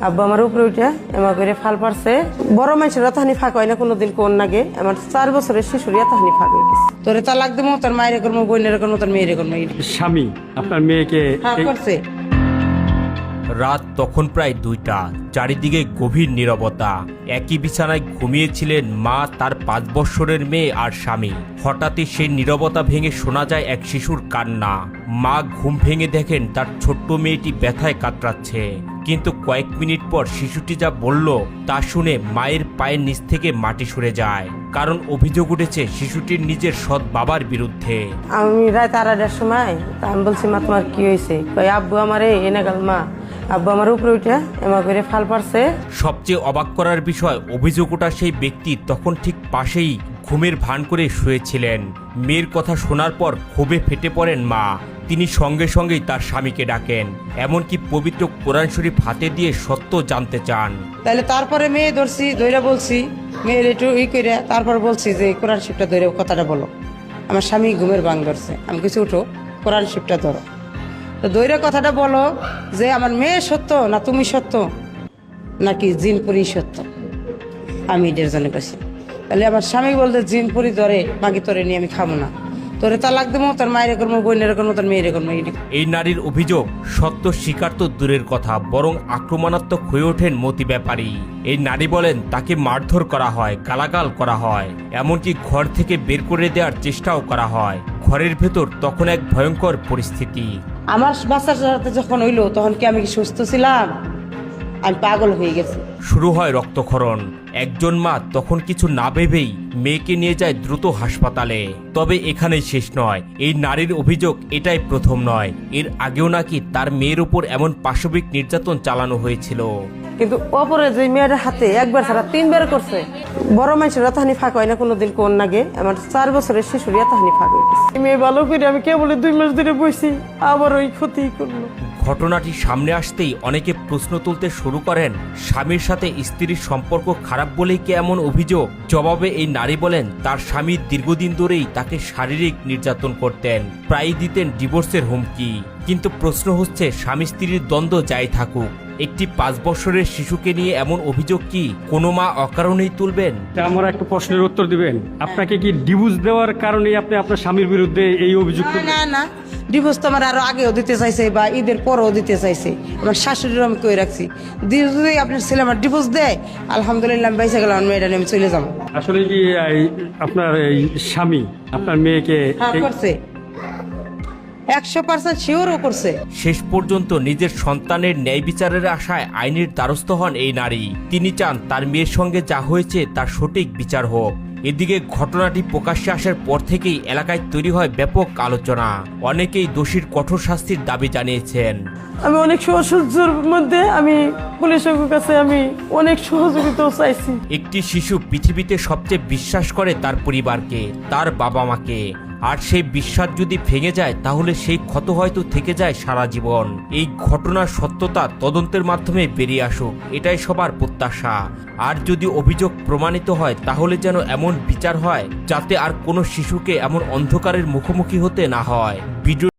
আব্বা আমার উপরে উঠে এমা করে ফাল পারছে। বড় মানুষের তাহানি ফাঁক হয় না কোনোদিন কোন নাগে, আমার 4 বছরের শিশুরিয়া তাহানি ফাঁক হয়ে গেছে। তোরে তালাক দেবো, তোর মায়ের করবো, বোনের করবো, তোর মেয়ের করবো। স্বামী আপনার মেয়েকে করছে। রাত তখন প্রায় 2টা, চারিদিকে গভীর নীরবতা। একই বিছানায় ঘুমিয়েছিলেন মা, তার 5 বৎসরের মেয়ে আর স্বামী। হঠাৎই সেই নীরবতা ভেঙে শোনা যায় এক শিশুর কান্না। মা ঘুম ভেঙে দেখেন তার ছোট্ট মেয়েটি ব্যথায় কাতরাচ্ছে। কিন্তু কয়েক মিনিট পর শিশুটি যা বলল তা শুনে মায়ের পায়ের নিচ থেকে মাটি সরে যায়, কারণ অভিযোগ উঠেছে শিশুটির নিজের সৎ বাবার বিরুদ্ধে। আমি রাত 8টার সময় আমি বলছি, মা তোমার কি হয়েছে? আব্বু আমার এনে গেল। মা আব্বু আমার উপরে উঠে এমা করে ফাল পারছে। সবচেয়ে অবাক করার বিষয়, অভিযোগ ওঠা সেই ব্যক্তি তখন ঠিক পাশেই ঘুমের ভান করে শুয়েছিলেন। মেয়ের কথা শোনার পর ক্ষোভে ফেটে পড়েন মা। তিনি সঙ্গে সঙ্গেই তার স্বামীকে ডাকেন, এমনকি পবিত্র কোরআন শরীফ হাতে দিয়ে সত্য জানতে চান। তাহলে তারপরে মেয়ে ধরছি, ধৈরা বলছি মেয়ের একটু করে, তারপর বলছি যে কোরআন শিবটা ধরে কথাটা বলো। আমার স্বামী ঘুমের ভাঙ ধরছে, আমি কিছু উঠো, কোরআন শিবটা ধরো। তো দৈরা কথাটা বলো যে আমার মেয়ে সত্য না তুমি সত্য নাকি জিনপুরি সত্য। আমি এটার জন্য কাছে তাহলে আমার স্বামী বলতে জিনপুরি ধরে বাকি তোরে নিয়ে আমি খাবো না, তোরে তালাক দেবো, তোর মায়ের করবো, বোনের করবো, তোর মেয়ের করবো। এই নারীর অভিযোগ সত্য স্বীকার তো দূরের কথা, বরং আক্রমণাত্মক হয়ে ওঠেন মতি ব্যাপারী। এই নারী বলেন তাকে মারধর করা হয়, গালাগাল করা হয়, এমনকি ঘর থেকে বের করে দেওয়ার চেষ্টাও করা হয়। ঘরের ভেতর তখন এক ভয়ঙ্কর পরিস্থিতি। আমার বাচ্চার সাথে যখন হইলো তখন কি আমি সুস্থ ছিলাম? আমি পাগল হয়ে গেছি। শুরু হয় রক্তক্ষরণ। একজন মা তখন কিছু না ভেবেই মেয়েকে নিয়ে যায় দ্রুত হাসপাতালে। তবে এখানেই শেষ নয়। এই নারীর অভিযোগ এটাই প্রথম নয়, এর আগেও নাকি তার মেয়ের উপর এমন পাশবিক নির্যাতন চালানো হয়েছিল। কিন্তু অপরে যে মেয়েটার হাতে একবার ছাড়া 3বার করছে। বড় মানুষের তাহানি ফাঁক হয় না কোনোদিন কোন নাগে, আমার 4 বছরের শিশুরিয়া তাহানি ফাঁক হয়ে গেছে। মেয়ে ভালো করে আমি কেবল 2 মাস ধরে বসি, আবার ওই ক্ষতি করলো। ঘটনাটি সামনে আসতেই অনেকে প্রশ্ন তুলতে শুরু করেন, স্বামীর সাথে স্ত্রীর সম্পর্ক খারাপ বলেই কি এমন অভিযোগ? জবাবে এই নারী বলেন তার স্বামী দীর্ঘদিন ধরেই তাকে শারীরিক নির্যাতন করতেন, প্রায়ই দিতেন ডিভোর্সের হুমকি। কিন্তু প্রশ্ন হচ্ছে, স্বামী স্ত্রীর দ্বন্দ্ব যাই থাকুক, একটি 5 বছরের শিশুকে নিয়ে এমন অভিযোগ কি কোনো মা অকারণেই তুলবেন? আমার একটা প্রশ্নের উত্তর দিবেন। আপনাকে কি ডিভোর্স দেওয়ার কারণে আপনি আপনার স্বামীর বিরুদ্ধে এই অভিযোগ? না না, ডিভোর্স তো আমার আরো আগেও দিতে চাইছে বা ঈদের পরও দিতে চাইছে। আমার শাশুড়ির আমি কই রাখছি, যদি আপনার ছেলে আমার ডিভোর্স দেয় আলহামদুলিল্লাহ আমি বাইসা গেলাম, মেয়েটা নিয়ে আমি চলে যাবো। আসলে কি আপনার এই স্বামী আপনার মেয়েকে করছে 100% শিওরও করছে। শেষ পর্যন্ত নিজের সন্তানের ন্যায় বিচারের আশায় আইনের দ্বারস্থ হন এই নারী। তিনি চান তার মেয়ের সঙ্গে যা হয়েছে তার সঠিক বিচার হোক। এদিকে ঘটনাটি প্রকাশ্যে আসার পর থেকেই এলাকায় তৈরি হয় ব্যাপক আলোচনা। অনেকেই দোষীর কঠোর শাস্তির দাবি জানিয়েছেন। আমি অনেক সহযোগের মধ্যে আমি পুলিশের কাছে আমি অনেক সহযোগিতাও চাইছি। একটি শিশু পৃথিবীতে সবচেয়ে বিশ্বাস করে তার পরিবারকে, তার বাবা মাকে। আর সেই বিশ্বাস যদি ভেঙে যায় তাহলে সেই ক্ষত হয়তো থেকে যায় সারা জীবন। এই ঘটনার সত্যতা তদন্তের মাধ্যমে বেরিয়ে আসুক, এটাই সবার প্রত্যাশা। আর যদি অভিযোগ প্রমাণিত হয় তাহলে যেন এমন বিচার হয় যাতে আর কোনো শিশুকে এমন অন্ধকারের মুখোমুখি হতে না হয়। ভিডিও